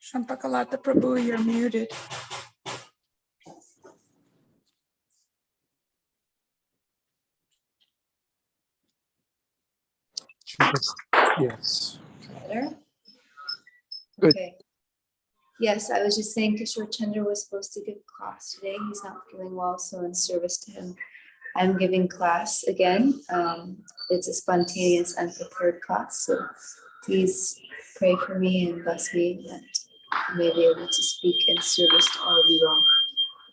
Champakalata Prabhu, you're muted. Yes. Better? Good. Okay. Yes, I was just saying Kishore Chandra was supposed to give class today. He's not feeling well, so in service to him, I'm giving class again. It's a spontaneous, unprepared class, so please pray for me and bless me that I may be able to speak in service to all of you all.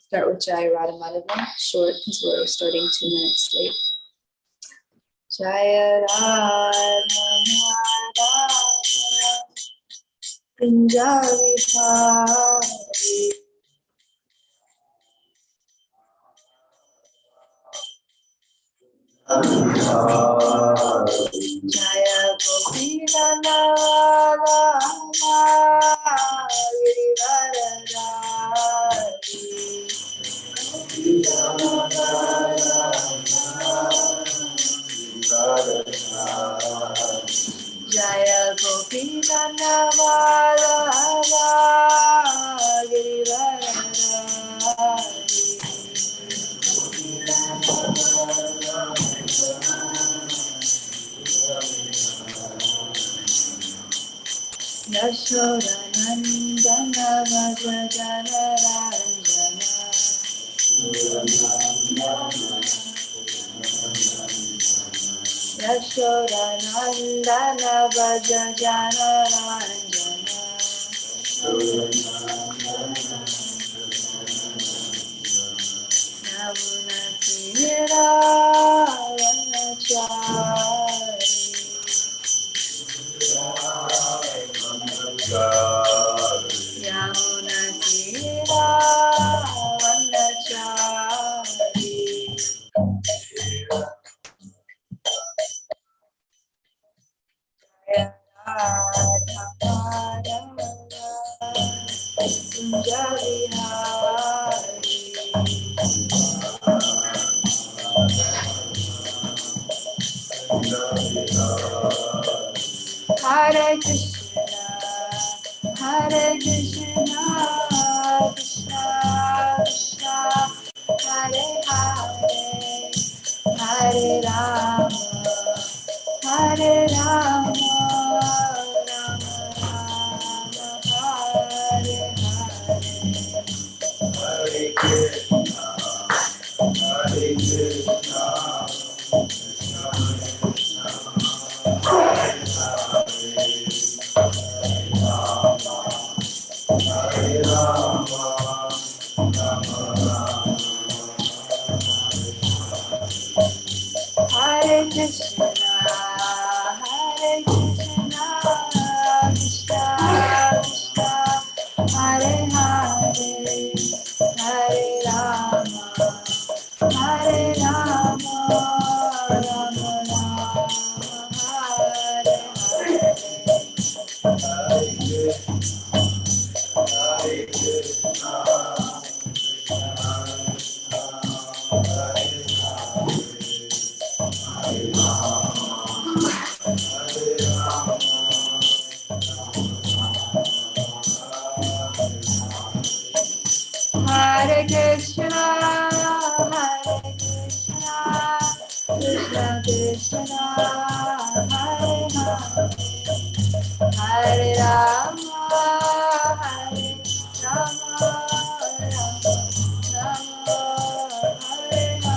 Start with Jaya Radha Madhava, short because we're starting 2 minutes late. Jaya Radha Madhava, Punjabi Hari. Jaya Gopina Nala Jaya Gopina Nala Yashoda Nandana Vajrajana Ranjana Yashoda Nandana Vajrajana Ranjana Yamuna Tira Vanachari Yamuna Tira Vanachari Hare Krishna, Hare Krishna, Krishna Krishna, Hare Hare, Hare Rama, Hare Rama, Rama Rama, Hare Hare Krishna, Hare Krishna, Krishna Krishna, Hare Hare, Hare Rama, Hare Rama, Rama Rama, Hare Hare Krishna, Hare Krishna, Krishna Krishna, Hare Hare, Hare Rama, Hare Rama, Rama Rama, Hare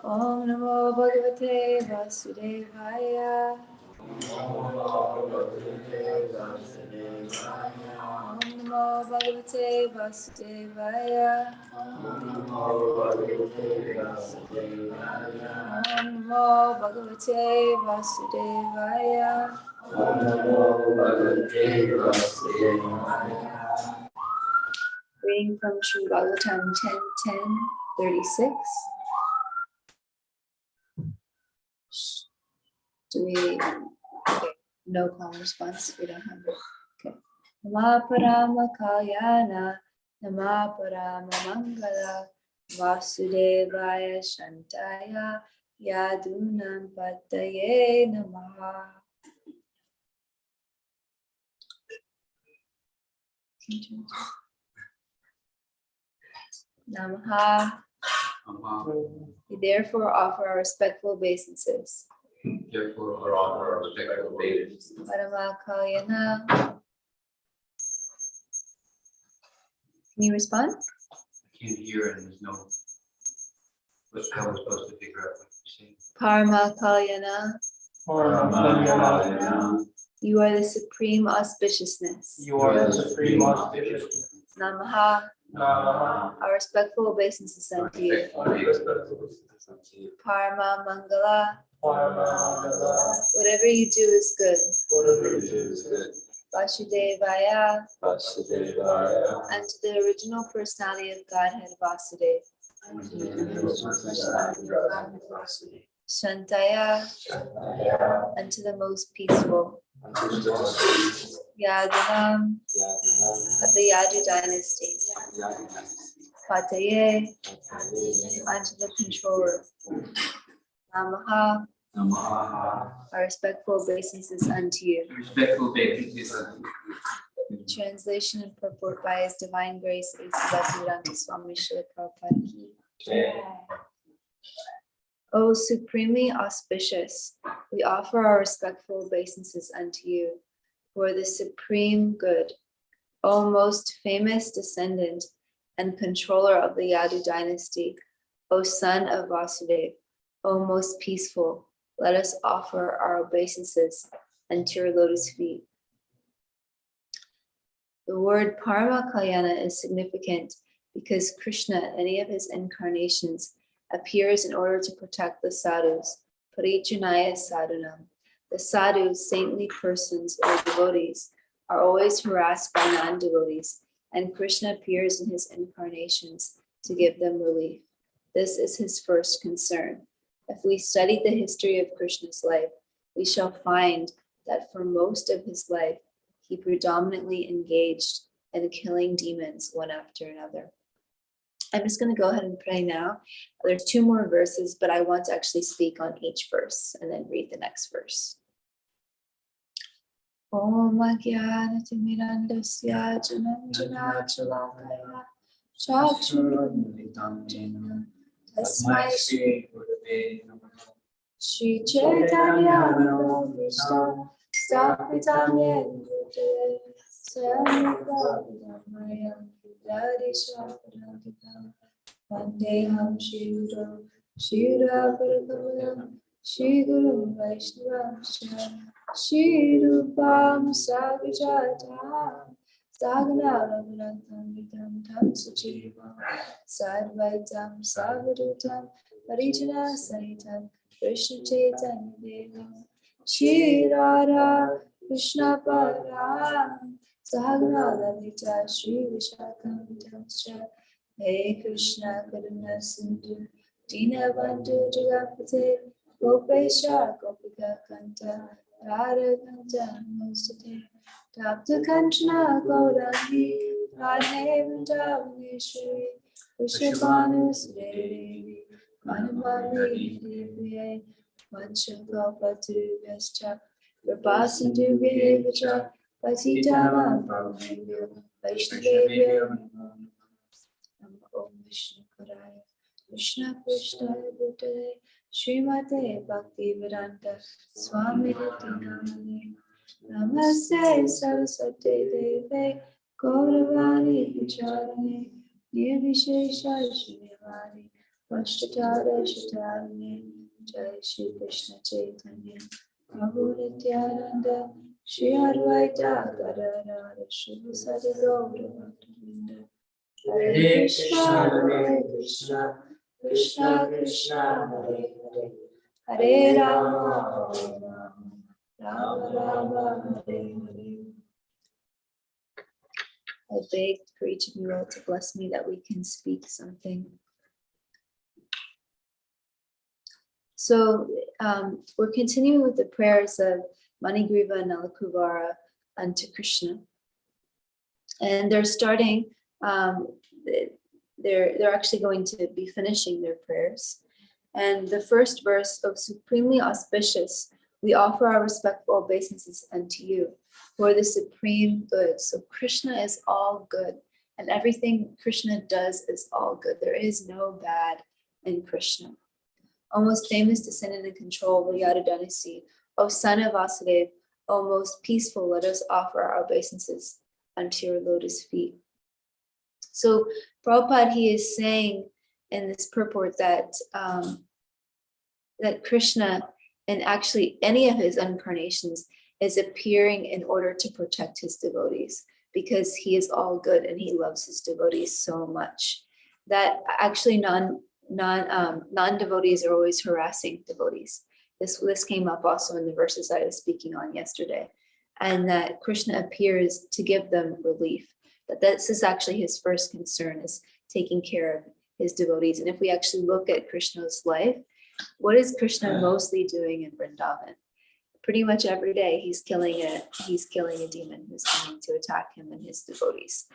Om Namo Bhagavate Vasudevaya. Om Namo Bhagavate Vasudevaya. Om Namo Bhagavate Vasudevaya. Reading from Sri Bhagavatam 10:10:36. Do we, okay, no calm response, we don't have it. Okay. Nama Parama Kalyana, Nama Parama Mangala, Vasudevaya Shantaya, Yadunam Pataye Namaha. Namaha. We therefore offer our respectful obeisances. Therefore, offer our respectful obeisances. Parama Kalyana. Can you respond? I can't hear and there's no. How we're supposed to figure out what you're saying. Parama Kalyana. You are the supreme auspiciousness. You are the supreme auspiciousness. Namaha. Our respectful obeisances unto you. Parama Mangala. Whatever you do is good. Vasudevaya. And to the original personality of Godhead Vasudeva. Shantaya. And to the most peaceful. Yadunam. Of the Yadu dynasty. Pataye. And to the controller. Namaha. Our respectful obeisances unto you. Respectful obeisances unto you. Translation and purport by His Divine Grace, A.C. Bhaktivedanta Swami Srila Prabhupada Ki. O supremely auspicious, we offer our respectful obeisances unto you for the supreme good. O most famous descendant and controller of the Yadu dynasty, O son of Vasudeva, O most peaceful, let us offer our obeisances unto your lotus feet. The word Parama Kalyana is significant because Krishna, in any of his incarnations, appears in order to protect the sadhus, Parijunaya sadhunam. The sadhus, saintly persons or devotees, are always harassed by non-devotees, and Krishna appears in his incarnations to give them relief. This is his first concern. If we study the history of Krishna's life, we shall find that for most of his life, he predominantly engaged in killing demons one after another. I'm just going to go ahead and pray now. There's 2 more verses, but I want to actually speak on each verse and then read the next verse. Om Agyanatimirandasya Jananjana Chalakaya Chakshurumritam Jena Tasmai Shri Gurave Namaha Shri Chaitanya Manavishta Stapitam Yen Bhutale Sayamukha Yadishwaparadita Vandeham Shri Guru Shri Radha Shri Guru Vaishnava Shri Rupam Savijatam Sagana Raghunathan Vidam Tam Sujivam Sadvaitam Savadutam Parijana Sahitam Krishna Chaitanya Devam Shri Radha Krishna Param Sagana Lalita Shri Vishakam Vidam Hey Krishna Karuna Sindhu Dinabandhu Jagapate Gopesha Gopika Kanta Radha Kanta Namaste Tapta Kanchana Gaurani Radhe Vrindavani Vishwabhanu Sredevi Manamani Devi Vanchakalpatu Vyascha Vipasindhu Vyevacha Pasitanam Bhavavyo Vaishnavyo Namo Om Vishnu Padaya Krishna Krishnaya Bhutale Srimate Bhaktivedanta Swami Namane Namaste Saraswati Deve Gauravani Vicharane Nirvishesha Shrivani Vashtara Shatarane Jai Shri Krishna Chaitanya Prabhu Nityananda Shri Advaita Gadadhara Shivasati Gauravandavinda Hare Krishna Krishna Krishna Hare Hare Hare Rama Hare Rama Rama Rama Hare Hare. I beg for each of you all to bless me that we can speak something So we're continuing with the prayers of Manigriva and Nalakuvara unto Krishna. And they're starting, they're actually going to be finishing their prayers. And the first verse, "O supremely auspicious, we offer our respectful obeisances unto you for the supreme good." So Krishna is all good, and everything Krishna does is all good. There is no bad in Krishna. O most famous descendant and control, Vyadadanasi, O son of Vasudev, O most peaceful, let us offer our obeisances unto your lotus feet. So Prabhupada, he is saying in this purport that that Krishna, in actually any of his incarnations, is appearing in order to protect his devotees, because he is all good and he loves his devotees so much that actually non-devotees are always harassing devotees. This came up also in the verses I was speaking on yesterday, and that Krishna appears to give them relief. That this is actually his first concern, is taking care of his devotees. And if we actually look at Krishna's life, what is Krishna mostly doing in Vrindavan? Pretty much every day he's killing a demon who's coming to attack him and his devotees.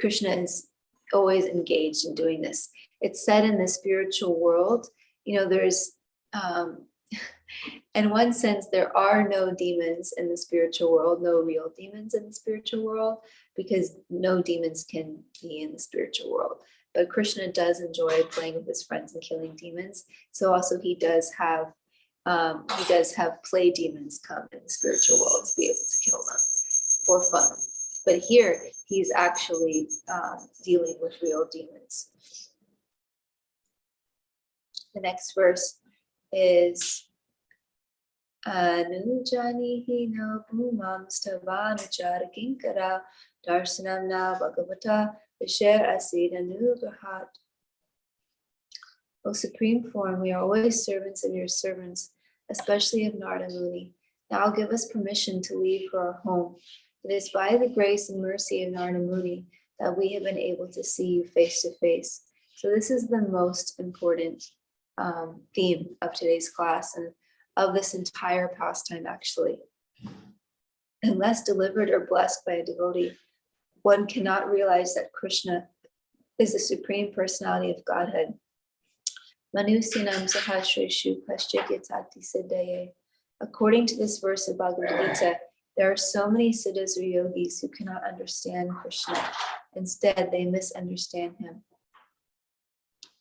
Krishna is always engaged in doing this. It's said in the spiritual world, there's in one sense, there are no demons in the spiritual world, no real demons in the spiritual world, because no demons can be in the spiritual world. But Krishna does enjoy playing with his friends and killing demons. So also he does have play demons come in the spiritual world to be able to kill them for fun. But here he's actually dealing with real demons. The next verse is Anujanihi no bhumam stavanuchara kinkara darsanam na bhagavata visher asid anugrahat. O Supreme Form, we are always servants of your servants, especially of Narada Muni. Now give us permission to leave for our home. It is by the grace and mercy of Narada Muni that we have been able to see you face to face. So this is the most important theme of today's class and of this entire pastime, actually. Unless delivered or blessed by a devotee, one cannot realize that Krishna is the Supreme Personality of Godhead. Manusinam sahasreshu paschyatyati siddhaye. According to this verse of Bhagavad Gita, there are so many siddhas or yogis who cannot understand Krishna. Instead, they misunderstand him.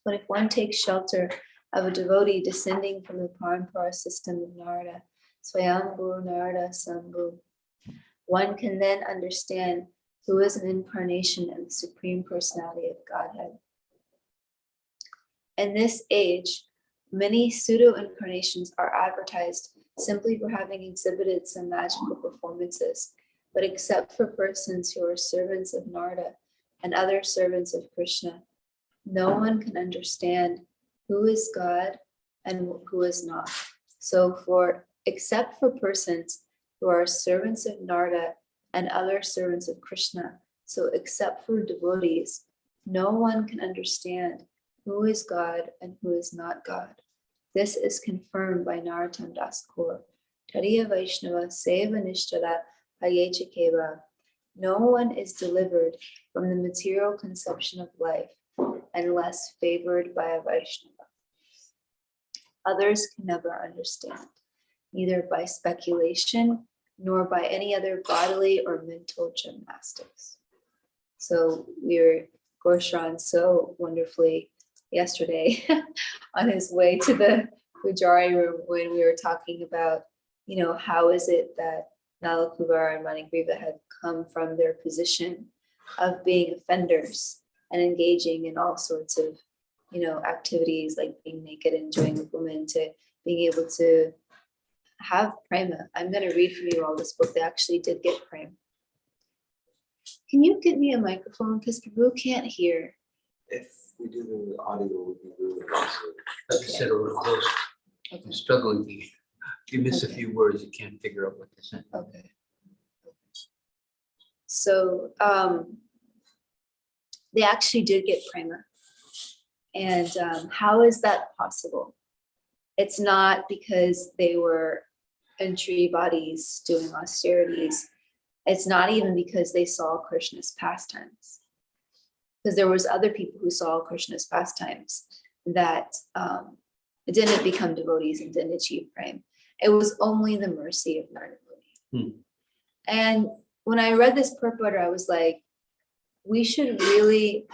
But if one takes shelter of a devotee descending from the Parampara system of Narada, Swayambhu Narada Sambhu, one can then understand who is an incarnation of the Supreme Personality of Godhead. In this age, many pseudo-incarnations are advertised simply for having exhibited some magical performances, but except for persons who are servants of Narada and other servants of Krishna, no one can understand who is God and who is not. So except for persons who are servants of Narada and other servants of Krishna, so except for devotees, no one can understand who is God and who is not God. This is confirmed by Narottam Das Kaur. Tadiya Vaishnava Seva Nishtala Hayechakeva. No one is delivered from the material conception of life unless favored by a Vaishnava. Others can never understand, neither by speculation nor by any other bodily or mental gymnastics. So Gorshan so wonderfully yesterday on his way to the Pujari room when we were talking about, how is it that Nalakuvara and Manigriva had come from their position of being offenders and engaging in all sorts of, activities like being naked and enjoying with women, to being able to have prema. I'm going to read from you all this book. They actually did get prema. Can you get me a microphone? Because Prabhu can't hear. If we do the audio, it would be really awesome. Have to sit a little close. Okay. I'm struggling to hear. If you miss a Okay. few words, you can't figure out what to say. Okay. So they actually did get prema. And how is that possible? It's not because they were in tree bodies doing austerities. It's not even because they saw Krishna's pastimes. Because there was other people who saw Krishna's pastimes that didn't become devotees and didn't achieve prem. It was only the mercy of Narada Muni. And when I read this purport, I was like, we should really,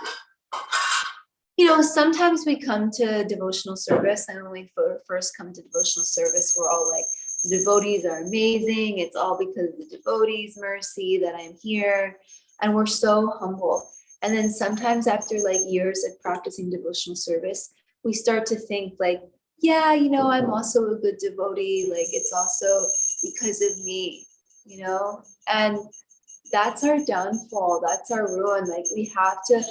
sometimes we come to devotional service, and when we first come to devotional service, we're all like, the devotees are amazing. It's all because of the devotees' mercy that I'm here. And we're so humble. And then sometimes after like years of practicing devotional service, we start to think like, yeah, I'm also a good devotee. Like it's also because of me, and that's our downfall. That's our ruin. Like we have to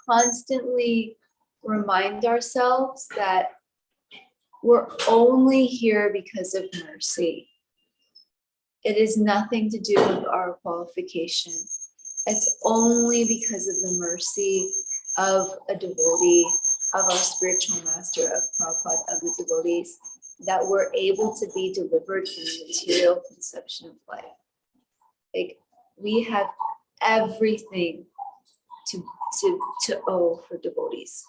constantly remind ourselves that we're only here because of mercy. It is nothing to do with our qualification. It's only because of the mercy of a devotee, of our spiritual master, of Prabhupada, of the devotees, that we're able to be delivered from the material conception of life. Like we have everything to owe for devotees.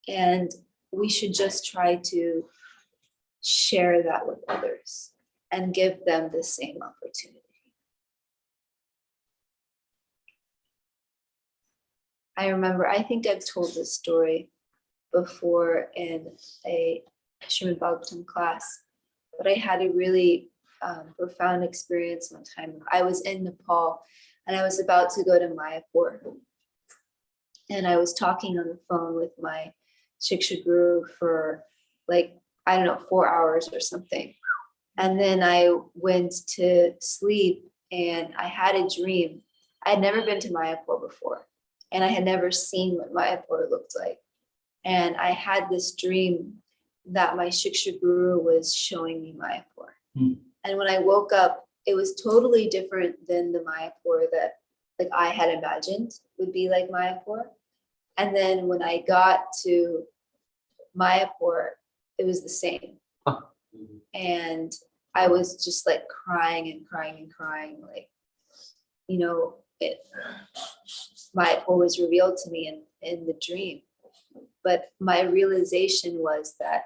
And we should just try to share that with others and give them the same opportunity. I remember, I think I've told this story before in a Srimad Bhagavatam class, but I had a really profound experience one time. I was in Nepal and I was about to go to Mayapur. And I was talking on the phone with my Shiksha Guru for 4 hours or something. And then I went to sleep and I had a dream. I had never been to Mayapur before. And I had never seen what Mayapur looked like. And I had this dream that my Shiksha Guru was showing me Mayapur. And when I woke up, it was totally different than the Mayapur that I had imagined would be like Mayapur. And then when I got to Mayapur, it was the same. And I was just like crying and crying and crying. Mayapur was revealed to me in the dream. But my realization was that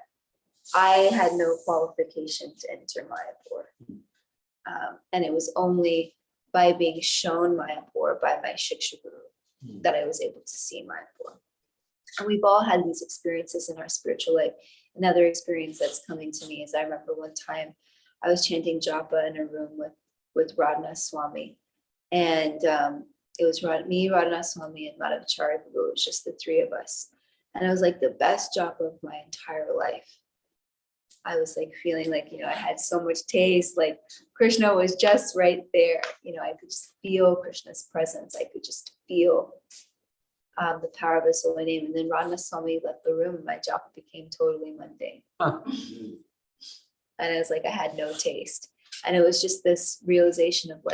I had no qualification to enter Mayapur. And it was only by being shown Mayapur by my Shiksha Guru that I was able to see Mayapur. And we've all had these experiences in our spiritual life. Another experience that's coming to me is I remember one time I was chanting japa in a room with Radhanath Swami. And it was me, Radhanath Swami, and Madhavacharya Prabhu. It was just the three of us. And it was like the best japa of my entire life. I was like feeling like, I had so much taste, like Krishna was just right there. I could just feel Krishna's presence. I could just feel the power of his holy name. And then Radhanath Swami left the room and my japa became totally mundane. And it was like I had no taste. And it was just this realization of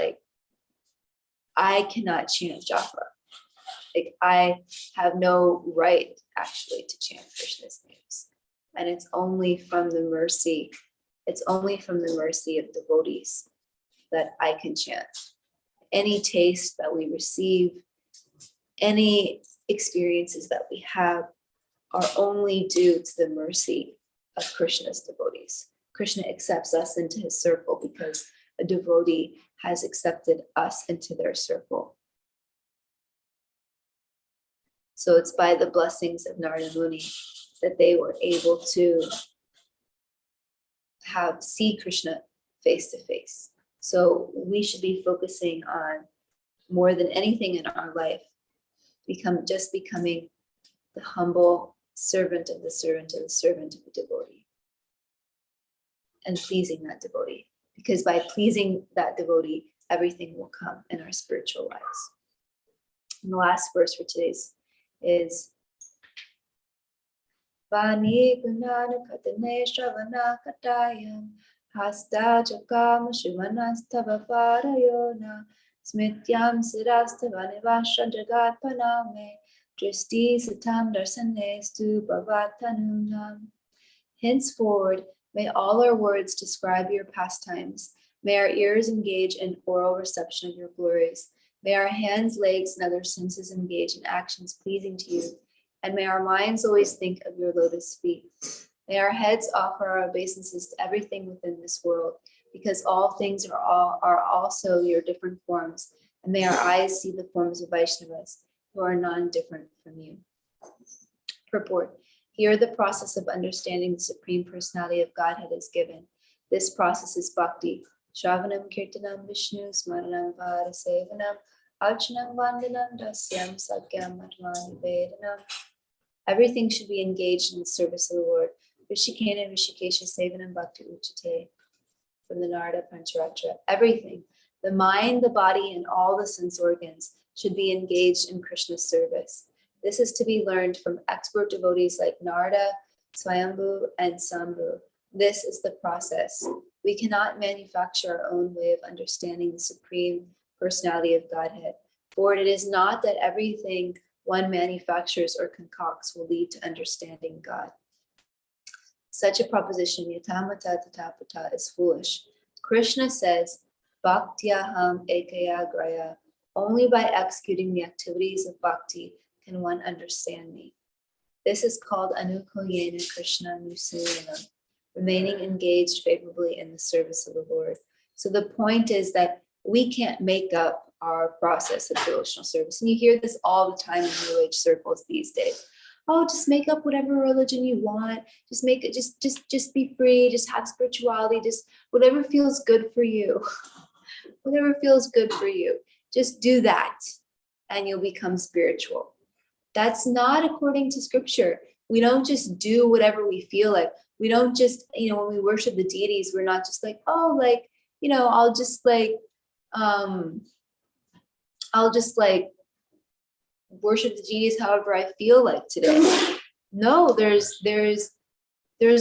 I cannot chant japa. I have no right actually to chant Krishna's names. And it's only from the mercy of devotees that I can chant. Any taste that we receive, any experiences that we have are only due to the mercy of Krishna's devotees. Krishna accepts us into his circle because a devotee has accepted us into their circle. So it's by the blessings of Narada Muni that they were able to see Krishna face to face. So we should be focusing on, more than anything in our life, becoming the humble servant of the servant of the servant of the devotee. And pleasing that devotee. Because by pleasing that devotee, everything will come in our spiritual lives. And the last verse for today's is Vani Gunana Katane Shravana Katayam Hasta Jakam Shivanastava Parayona Smityam Sirastavani Vasha Jagat Paname Dristi Satam Darsanestu Bhavatanunam. Henceforward, may all our words describe your pastimes. May our ears engage in oral reception of your glories. May our hands, legs, and other senses engage in actions pleasing to you. And may our minds always think of your lotus feet. May our heads offer our obeisances to everything within this world, because all things are also your different forms. And may our eyes see the forms of Vaishnavas, who are non-different from you. Purport. Here the process of understanding the Supreme Personality of Godhead is given. This process is bhakti. Shravanam kirtanam Vishnu smaranam varasevanam archanam vandanam dasyam sakyam matmani vedanam. Everything should be engaged in the service of the Lord. Rishikena Rishikesha Sevanam Bhakti Uchate. From the Narada Pancharatra. Everything, the mind, the body, and all the sense organs should be engaged in Krishna's service. This is to be learned from expert devotees like Narada, Swayambhu, and Sambhu. This is the process. We cannot manufacture our own way of understanding the Supreme Personality of Godhead, for it is not that everything one manufactures or concocts will lead to understanding God. Such a proposition, yatamata tatapata, is foolish. Krishna says, Bhaktyaham ekaya graya. Only by executing the activities of bhakti can one understand me. This is called anukulyena Krishna nusuyana, remaining engaged favorably in the service of the Lord. So the point is that we can't make up our process of devotional service. And you hear this all the time in New Age circles these days. Oh, just make up whatever religion you want. Just make it, just be free, just have spirituality, just whatever feels good for you. Whatever feels good for you. Just do that and you'll become spiritual. That's not according to scripture. We don't just do whatever we feel like. We don't just, when we worship the deities, we're not just like, oh, like, I'll just worship the deities however I feel like today. No, there's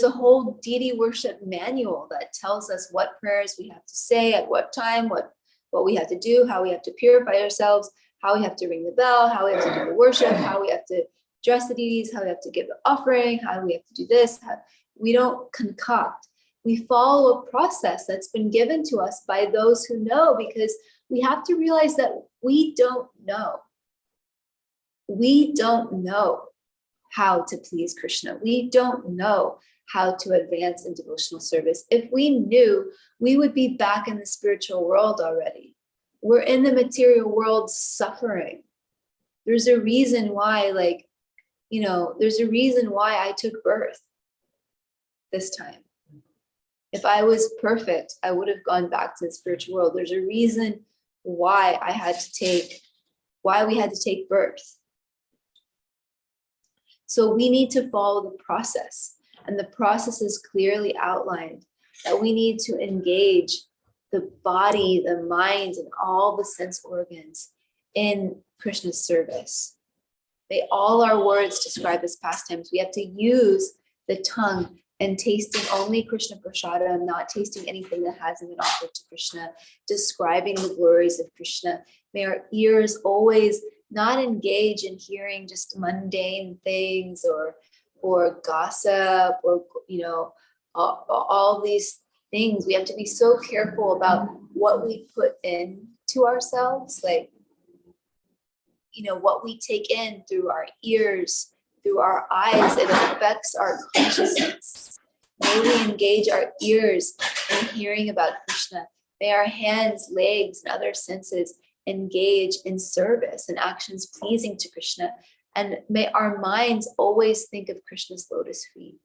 a whole deity worship manual that tells us what prayers we have to say at what time, what we have to do, how we have to purify ourselves, how we have to ring the bell, how we have to do the worship, how we have to dress the deities, how we have to give the offering, how we have to do this. We don't concoct. We follow a process that's been given to us by those who know, because we have to realize that we don't know. We don't know how to please Krishna. We don't know how to advance in devotional service. If we knew, we would be back in the spiritual world already. We're in the material world suffering. There's a reason why, there's a reason why I took birth this time. If I was perfect, I would have gone back to the spiritual world. There's a reason why we had to take birth. So we need to follow the process, and the process is clearly outlined that we need to engage the body, the mind, and all the sense organs in Krishna's service. May all our words describe his pastimes. We have to use the tongue and tasting only Krishna Prasada, not tasting anything that hasn't been offered to Krishna, describing the glories of Krishna. May our ears always not engage in hearing just mundane things or gossip or all these things. We have to be so careful about what we put into ourselves, what we take in through our ears, through our eyes. It affects our consciousness. May we engage our ears in hearing about Krishna. May our hands, legs, and other senses engage in service and actions pleasing to Krishna. And may our minds always think of Krishna's lotus feet.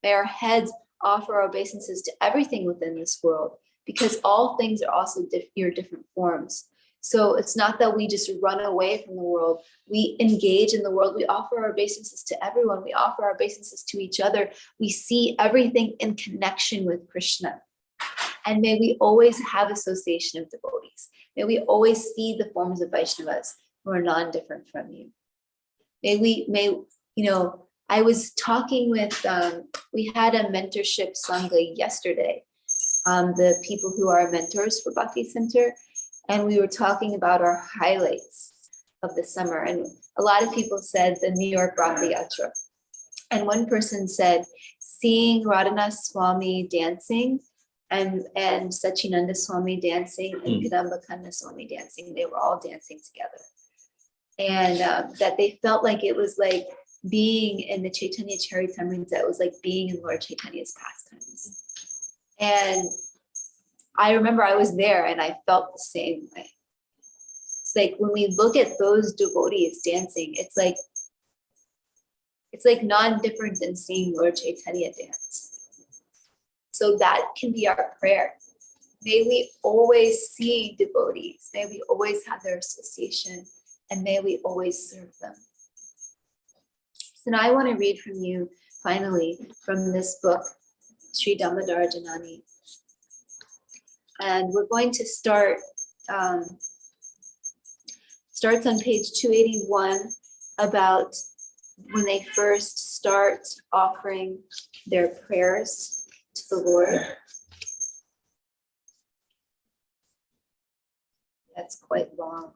May our heads offer our obeisances to everything within this world, because all things are also your different forms. So it's not that we just run away from the world. We engage in the world. We offer our obeisances to everyone. We offer our obeisances to each other. We see everything in connection with Krishna. And may we always have association of devotees. May we always see the forms of Vaishnavas who are non-different from you. I was talking with, we had a mentorship sangha yesterday, the people who are mentors for Bhakti Center, and we were talking about our highlights of the summer. And a lot of people said the New York Rathi Yatra. And one person said, seeing Radhanath Swami dancing and Sachinanda Swami dancing and Kadambakanda Swami dancing, they were all dancing together. And that they felt like it was like being in the Chaitanya Charitamrita, it was like being in Lord Chaitanya's pastimes. And I remember I was there and I felt the same way. It's like when we look at those devotees dancing, it's like non-different than seeing Lord Chaitanya dance. So that can be our prayer. May we always see devotees. May we always have their association, and may we always serve them. So now I want to read from you, finally, from this book, Sri Damodar Janani. And we're going to start, starts on page 281, about when they first start offering their prayers to the Lord. That's quite long,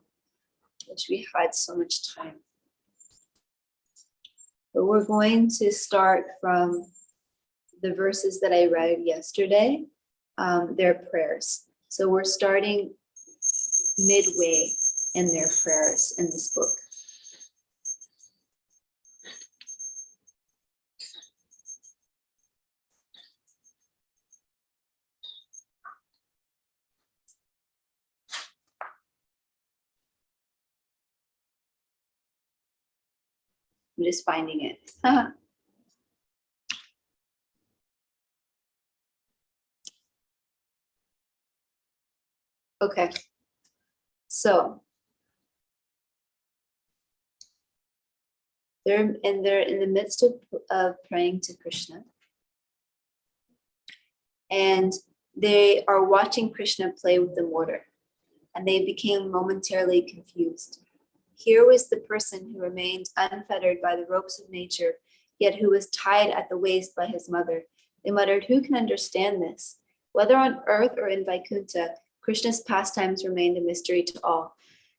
which we had so much time. But we're going to start from the verses that I read yesterday, their prayers. So we're starting midway in their prayers in this book. I'm just finding it. Okay, so they're in the midst of praying to Krishna, and they are watching Krishna play with the mortar, and they became momentarily confused. Here was the person who remained unfettered by the ropes of nature, yet who was tied at the waist by his mother. They muttered, "Who can understand this?" Whether on earth or in Vaikuntha, Krishna's pastimes remained a mystery to all.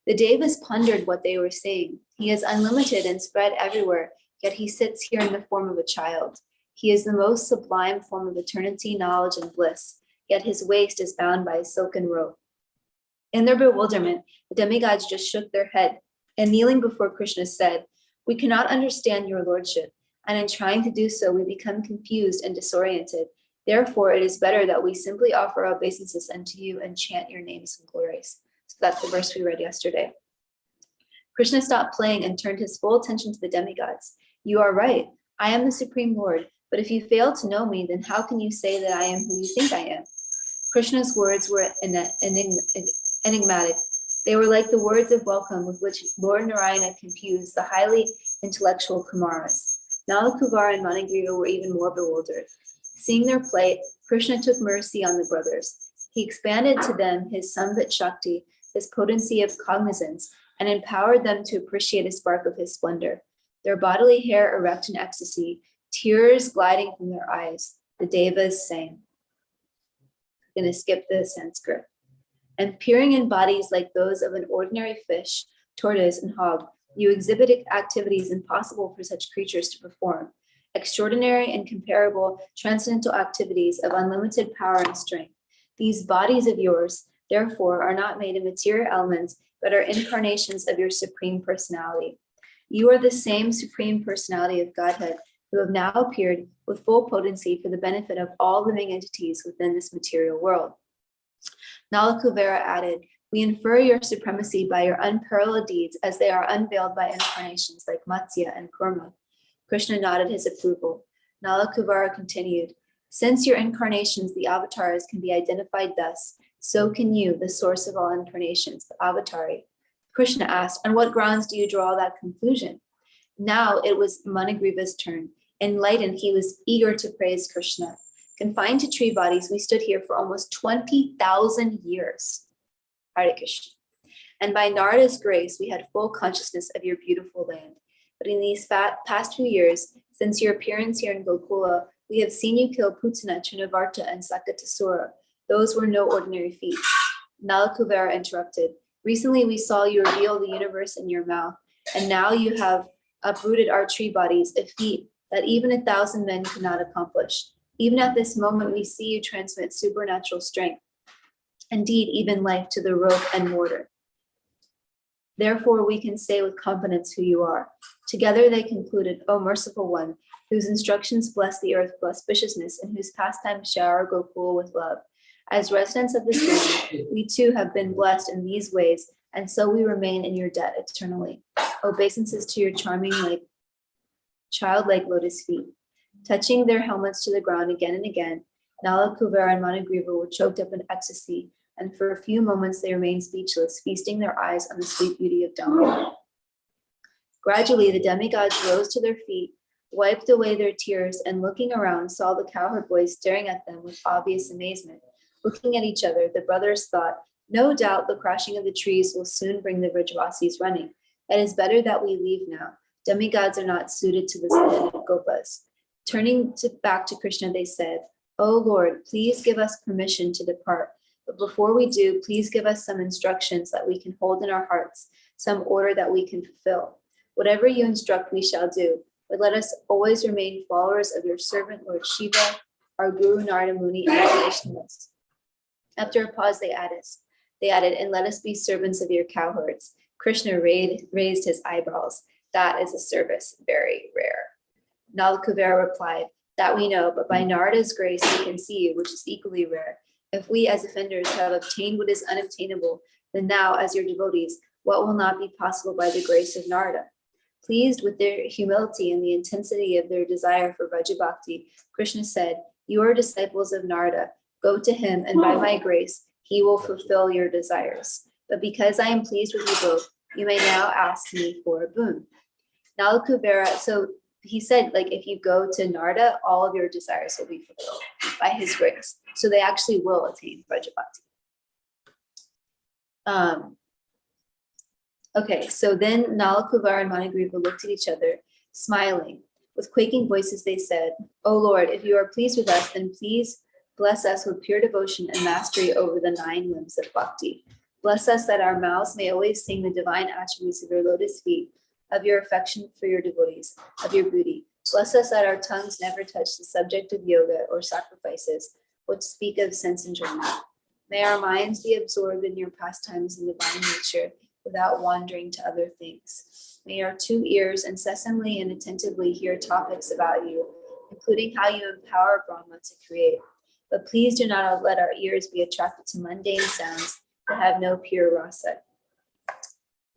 The Devas pondered what they were saying. He is unlimited and spread everywhere, yet he sits here in the form of a child. He is the most sublime form of eternity, knowledge, and bliss, yet his waist is bound by a silken rope. In their bewilderment, the demigods just shook their head, and kneeling before Krishna said, "We cannot understand your lordship, and in trying to do so, we become confused and disoriented. Therefore, it is better that we simply offer our obeisances unto you and chant your names and glories." So that's the verse we read yesterday. Krishna stopped playing and turned his full attention to the demigods. "You are right. I am the Supreme Lord. But if you fail to know me, then how can you say that I am who you think I am?" Krishna's words were enigmatic. They were like the words of welcome with which Lord Narayana confused the highly intellectual Kumaras. Nalakuvara and Manigriva were even more bewildered. Seeing their plight, Krishna took mercy on the brothers. He expanded to them his Samvit Shakti, his potency of cognizance, and empowered them to appreciate a spark of his splendor. Their bodily hair erect in ecstasy, tears gliding from their eyes, the Devas sang. I'm going to skip the Sanskrit. And peering in bodies like those of an ordinary fish, tortoise, and hog, you exhibited activities impossible for such creatures to perform. Extraordinary and comparable transcendental activities of unlimited power and strength. These bodies of yours, therefore, are not made of material elements, but are incarnations of your Supreme Personality. You are the same Supreme Personality of Godhead who have now appeared with full potency for the benefit of all living entities within this material world. Nalakuvara added, "We infer your supremacy by your unparalleled deeds as they are unveiled by incarnations like Matsya and Kurma." Krishna nodded his approval. Nalakuvara continued, "Since your incarnations, the avatars, can be identified thus, so can you, the source of all incarnations, the avatari." Krishna asked, "On what grounds do you draw that conclusion?" Now it was Manigriva's turn. Enlightened, he was eager to praise Krishna. "Confined to tree bodies, we stood here for almost 20,000 years. Hare Krishna. And by Narada's grace, we had full consciousness of your beautiful land. But in these past few years, since your appearance here in Gokula, we have seen you kill Putana, Trinavarta, and Sakatasura. Those were no ordinary feats." Nalakuvara interrupted, Recently, we saw you reveal the universe in your mouth, and now you have uprooted our tree bodies, a feat that even 1,000 men could not accomplish. Even at this moment, we see you transmit supernatural strength, indeed, even life to the rope and mortar. Therefore, we can say with confidence who you are. Together they concluded, O merciful one, whose instructions bless the earth with auspiciousness and whose pastimes shower Gokul with love. As residents of this land, we too have been blessed in these ways, and so we remain in your debt eternally. Obeisances to your charming, childlike lotus feet. Touching their helmets to the ground again and again, Nala, Kuvera, and Managriva were choked up in ecstasy, and for a few moments they remained speechless, feasting their eyes on the sweet beauty of Damodar. Gradually, the demigods rose to their feet, wiped away their tears, and looking around, saw the cowherd boys staring at them with obvious amazement. Looking at each other, the brothers thought, no doubt the crashing of the trees will soon bring the Vrajavasis running. It is better that we leave now. Demigods are not suited to this land of Gopas. Turning back to Krishna, they said, O Lord, please give us permission to depart. But before we do, please give us some instructions that we can hold in our hearts, some order that we can fulfill. Whatever you instruct, we shall do. But let us always remain followers of your servant, Lord Shiva, our Guru Narada Muni, and the Vaishnavas. After a pause, they added, and let us be servants of your cowherds. Krishna raised his eyebrows. That is a service very rare. Nalakuvera replied, that we know, but by Narada's grace we can see you, which is equally rare. If we as offenders have obtained what is unobtainable, then now, as your devotees, what will not be possible by the grace of Narada? Pleased with their humility and the intensity of their desire for Vraja Bhakti, Krishna said, you are disciples of Narada. Go to him, and by my grace, he will fulfill your desires. But because I am pleased with you both, you may now ask me for a boon. Nalakuvera, so he said, if you go to Narada, all of your desires will be fulfilled by his grace. So they actually will attain Vraja Bhakti. Okay, so then Nalakuvara and Managriva looked at each other, smiling. With quaking voices, they said, O Lord, if you are pleased with us, then please bless us with pure devotion and mastery over the 9 limbs of bhakti. Bless us that our mouths may always sing the divine attributes of your lotus feet, of your affection for your devotees, of your beauty. Bless us that our tongues never touch the subject of yoga or sacrifices, which speak of sense enjoyment. May our minds be absorbed in your pastimes and divine nature without wandering to other things. May our 2 ears incessantly and attentively hear topics about you, including how you empower Brahma to create. But please do not let our ears be attracted to mundane sounds that have no pure rasa.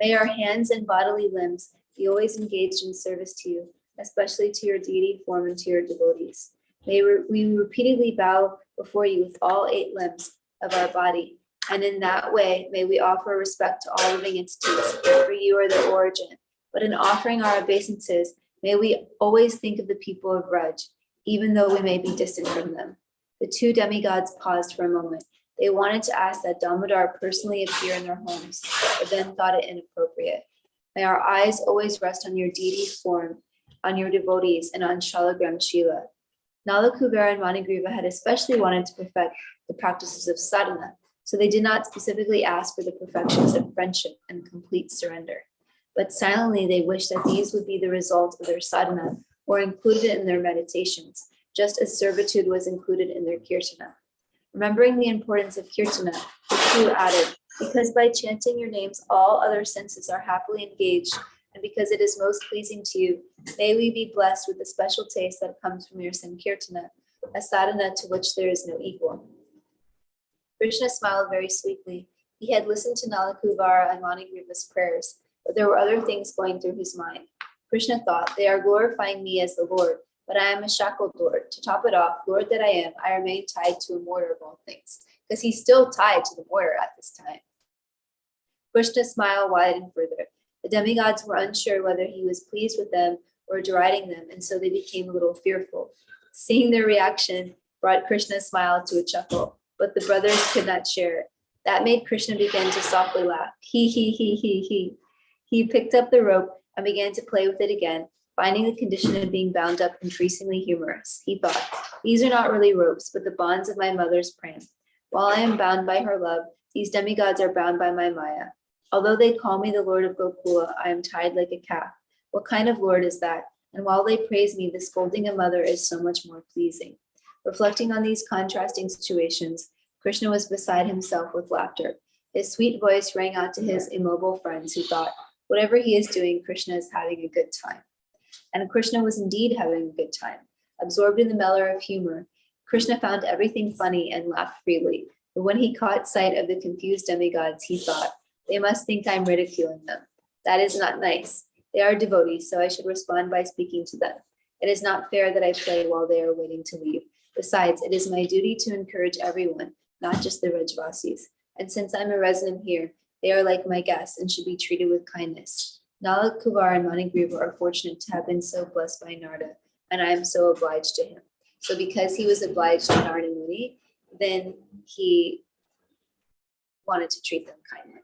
May our hands and bodily limbs be always engaged in service to you, especially to your deity form and to your devotees. May we repeatedly bow before you with all 8 limbs of our body, and in that way may we offer respect to all living entities, for you are their origin. But in offering our obeisances, may we always think of the people of Vraj, even though we may be distant from them. The 2 demigods paused for a moment. They wanted to ask that Damodar personally appear in their homes, but then thought it inappropriate. May our eyes always rest on your deity form, on your devotees, and on Shalagram Shila. Nalakuvera and Manigriva had especially wanted to perfect the practices of sadhana, so they did not specifically ask for the perfections of friendship and complete surrender. But silently they wished that these would be the result of their sadhana or included in their meditations, just as servitude was included in their kirtana. Remembering the importance of kirtana, the 2 added, because by chanting your names, all other senses are happily engaged, and because it is most pleasing to you, may we be blessed with the special taste that comes from your Sankirtana, a sadhana to which there is no equal. Krishna smiled very sweetly. He had listened to Nalakuvara and Manigriva's prayers, but there were other things going through his mind. Krishna thought, they are glorifying me as the Lord, but I am a shackled Lord. To top it off, Lord that I am, I remain tied to a mortar of all things, because he's still tied to the mortar at this time. Krishna's smile widened further. The demigods were unsure whether he was pleased with them or deriding them, and so they became a little fearful. Seeing their reaction brought Krishna's smile to a chuckle, but the brothers could not share it. That made Krishna begin to softly laugh. He. He picked up the rope and began to play with it again, finding the condition of being bound up increasingly humorous. He thought, these are not really ropes, but the bonds of my mother's pram. While I am bound by her love, these demigods are bound by my Maya. Although they call me the Lord of Gokula, I am tied like a calf. What kind of Lord is that? And while they praise me, the scolding a mother is so much more pleasing. Reflecting on these contrasting situations, Krishna was beside himself with laughter. His sweet voice rang out to his immobile friends who thought, whatever he is doing, Krishna is having a good time. And Krishna was indeed having a good time. Absorbed in the mellow of humor, Krishna found everything funny and laughed freely. But when he caught sight of the confused demigods, he thought, they must think I'm ridiculing them. That is not nice. They are devotees, so I should respond by speaking to them. It is not fair that I play while they are waiting to leave. Besides, it is my duty to encourage everyone, not just the Rajvasis. And since I'm a resident here, they are like my guests and should be treated with kindness. Nala Kuvar and Manigriva are fortunate to have been so blessed by Narada, and I am so obliged to him. So because he was obliged to Narada Muni, then he wanted to treat them kindly.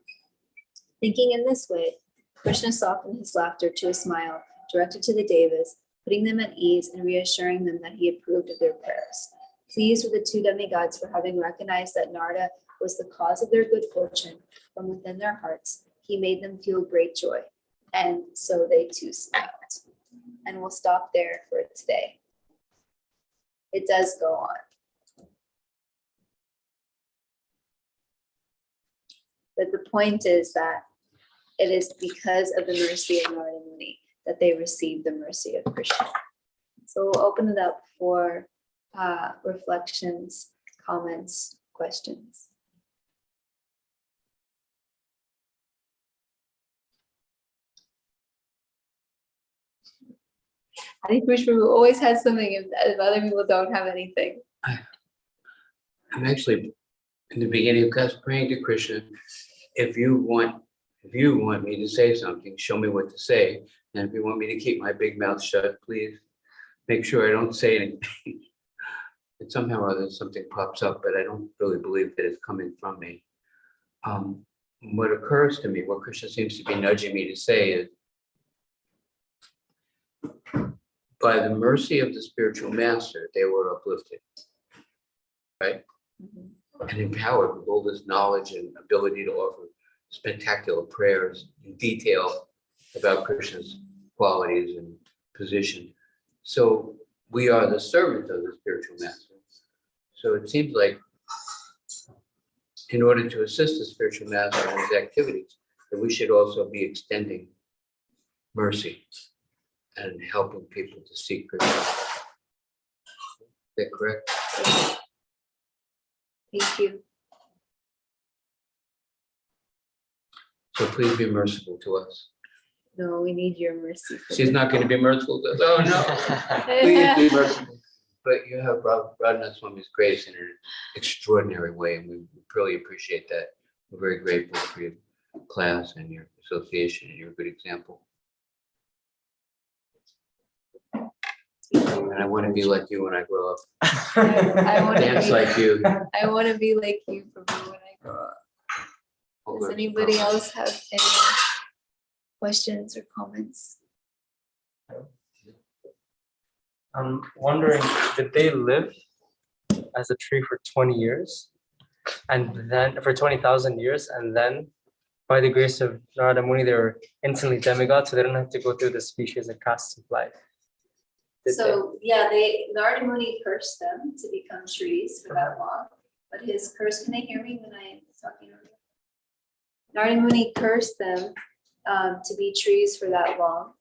Thinking in this way, Krishna softened his laughter to a smile directed to the Devas, putting them at ease and reassuring them that he approved of their prayers. Pleased with the two demigods for having recognized that Narada was the cause of their good fortune from within their hearts, he made them feel great joy. And so they too smiled. And we'll stop there for today. It does go on. But the point is that it is because of the mercy of Narada Muni that they received the mercy of Krishna. So we'll open it up for reflections, comments, questions. I think Krishna always has something if other people don't have anything. I'm actually in the beginning of class praying to Krishna. If you want me to say something, show me what to say. And if you want me to keep my big mouth shut, please make sure I don't say anything. And somehow or other something pops up, but I don't really believe that it's coming from me. What occurs to me, what Krishna seems to be nudging me to say is, by the mercy of the spiritual master, they were uplifted, right? Mm-hmm. And empowered with all this knowledge and ability to offer spectacular prayers in detail about Krishna's qualities and position. So we are the servant of the spiritual master. So it seems like in order to assist the spiritual master in his activities, that we should also be extending mercy and helping people to seek Krishna. Is that correct? Thank you. So please be merciful to us. No, we need your mercy. She's not going to be merciful to us. Oh no. Please be merciful. But you have Radhanath Swami's grace in an extraordinary way, and we really appreciate that. We're very grateful for your class and your association and your good example. And I want to be like you when I grow up. I want to Dance be like you. I want to be like you for me when I grow up. Does anybody else have any questions or comments? I'm wondering, did they live as a tree for 20 years? And then for 20,000 years, and then by the grace of Narada Muni, they were instantly demigods, so they don't have to go through the species and castes of life. So yeah, Narada Muni cursed them to become trees for that long. But his curse, can they hear me when I'm talking earlier? Narada Muni cursed them to be trees for that long.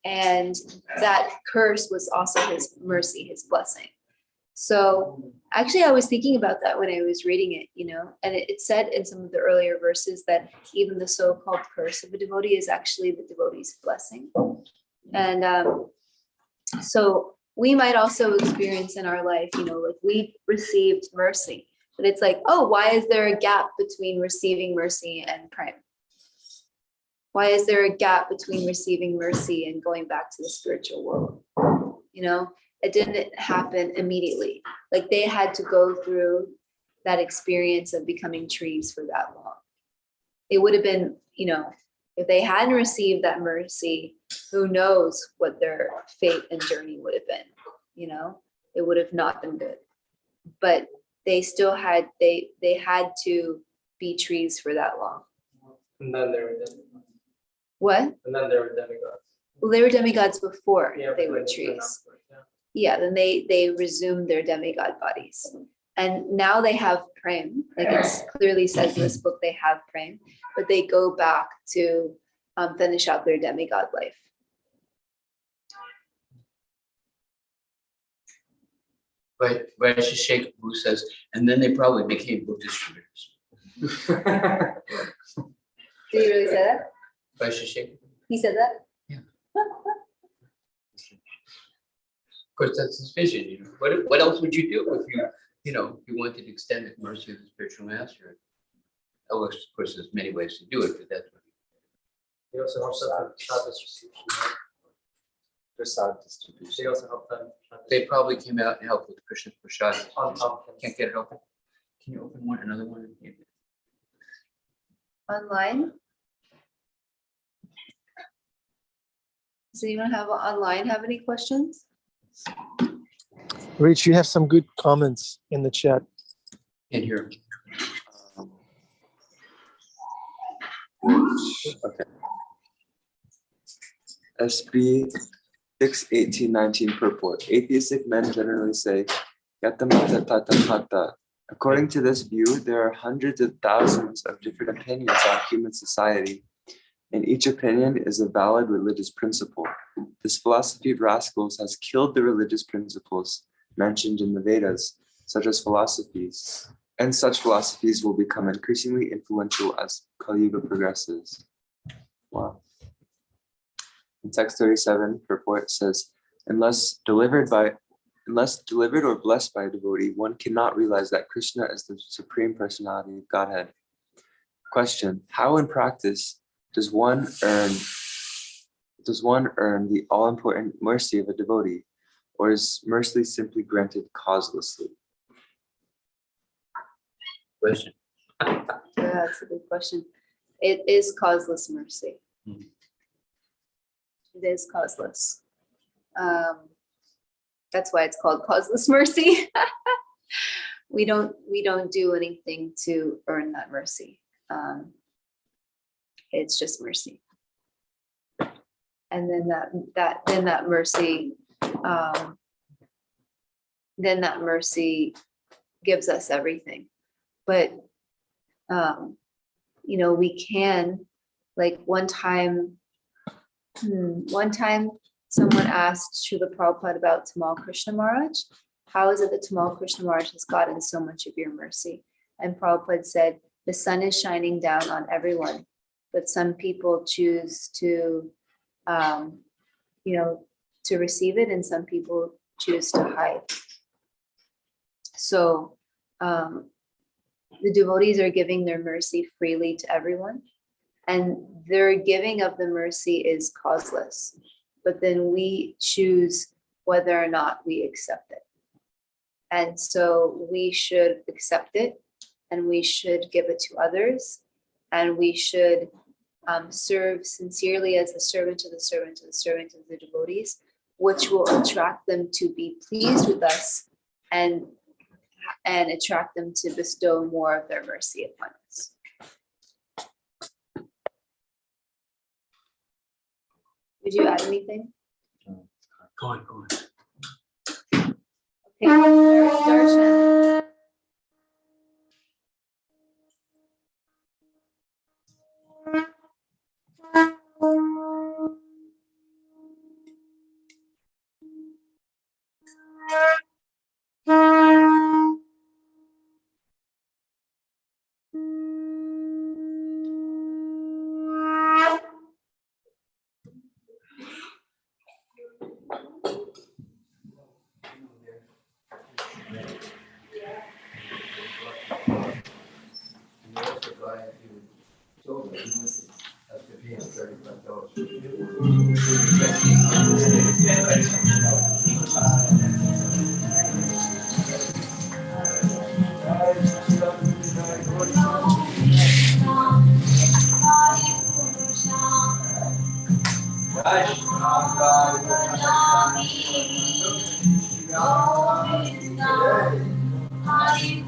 And that curse was also his mercy, his blessing. So actually, I was thinking about that when I was reading it, and it said in some of the earlier verses that even the so-called curse of a devotee is actually the devotee's blessing. And so we might also experience in our life, like we received mercy, but it's like, oh, why is there a gap between receiving mercy and praying? Why is there a gap between receiving mercy and going back to the spiritual world? It didn't happen immediately. Like they had to go through that experience of becoming trees for that long. It would have been, if they hadn't received that mercy, who knows what their fate and journey would have been, it would have not been good. But they still had, they had to be trees for that long. And then they were demigods. What? And then they were demigods. Well, they were demigods before Yeah, they but were then they went trees. upwards, yeah. Yeah, then they resumed their demigod bodies. And now they have prem, like it's clearly says in this book, they have prem, but they go back to finish out their demigod life. But Rashi Sheikh who says, and then they probably became book distributors. Did he really say that? Rashi Sheikh. He said that? Of course, that's his vision. You know, what else would you do if you wanted to extend the mercy of the spiritual master? Oh, of course, there's many ways to do it, but that's what. He also helps them with child distribution. Right? Prasad distribution. She also helped them. They probably came out and helped with Krishna's prasad. On pumpkins. Can't get it open. Can you open one? Another one? Online? Does anyone have any questions? Rich, you have some good comments in the chat. Can't hear. Okay. SB 6:18:19 purport. Atheistic men generally say, "Yatamata tatamata." According to this view, there are hundreds of thousands of different opinions on human society, and each opinion is a valid religious principle. This philosophy of rascals has killed the religious principles mentioned in the Vedas, such as philosophies, and such philosophies will become increasingly influential as Kali Yuga progresses. Wow. In text 37, purport says, unless delivered or blessed by a devotee, one cannot realize that Krishna is the Supreme Personality of Godhead. Question, how in practice does one earn the all-important mercy of a devotee, or is mercy simply granted causelessly? Question. Yeah, that's a good question. It is causeless mercy. It is causeless. That's why it's called causeless mercy. We don't do anything to earn that mercy. It's just mercy. And then that mercy gives us everything. But we can, like one time someone asked Srila Prabhupada about Tamal Krishna Maharaj. How is it that Tamal Krishna Maharaj has gotten so much of your mercy? And Prabhupada said, the sun is shining down on everyone, but some people choose to receive it, and some people choose to hide. So the devotees are giving their mercy freely to everyone, and their giving of the mercy is causeless. But then we choose whether or not we accept it. And so we should accept it, and we should give it to others, and we should serve sincerely as the servant of the servant of the servant of the devotees, which will attract them to be pleased with us and attract them to bestow more of their mercy upon us. Would you add anything? Go on. Okay, Darshan. Hari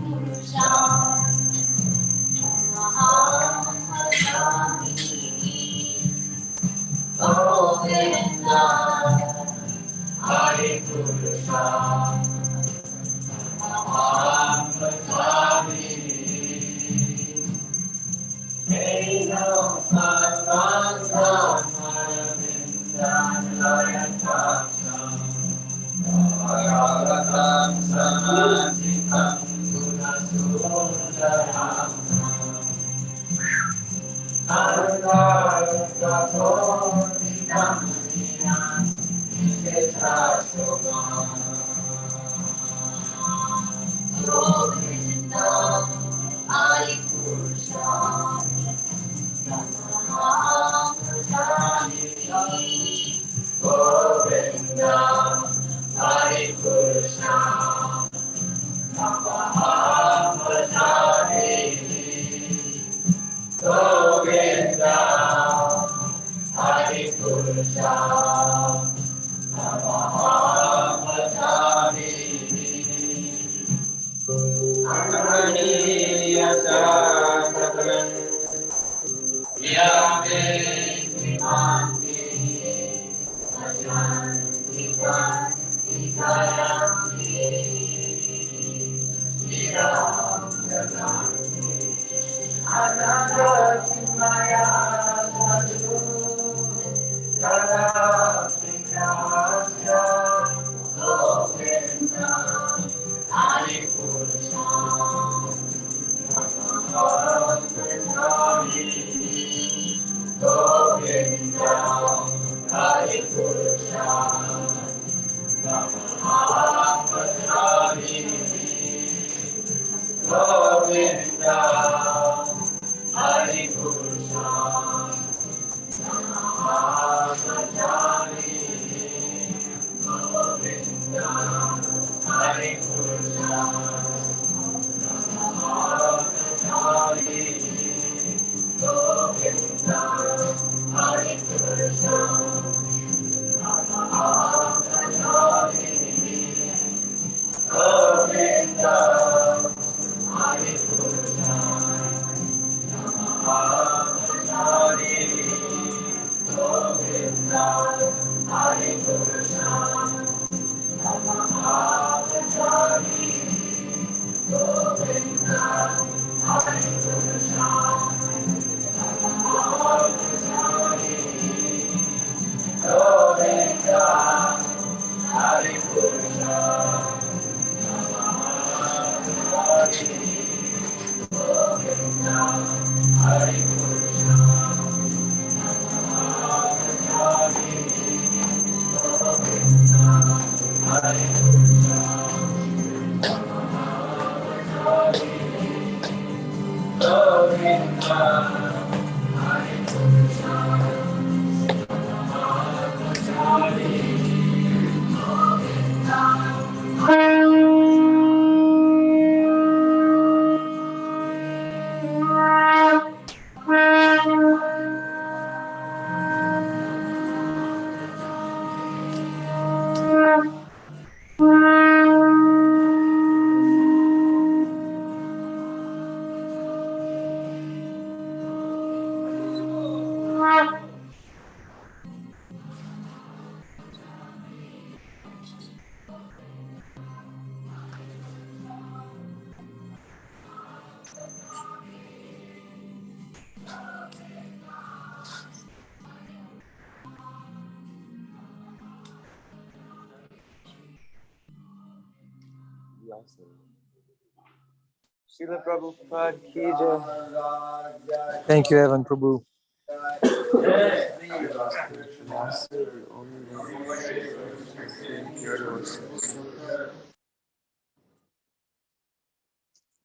Srila Prabhupada ki jai. Thank you, Evan Prabhu.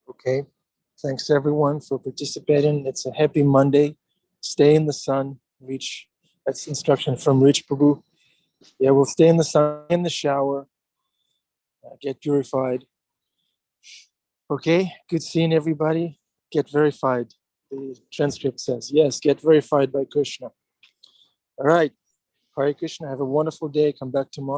Okay. Thanks everyone for participating. It's a happy Monday. Stay in the sun. Reach. That's instruction from Rich Prabhu. Yeah, we'll stay in the sun, in the shower, get purified. Okay. Good seeing everybody. Get verified. The transcript says, yes, get verified by Krishna. All right. Hare Krishna. Have a wonderful day. Come back tomorrow.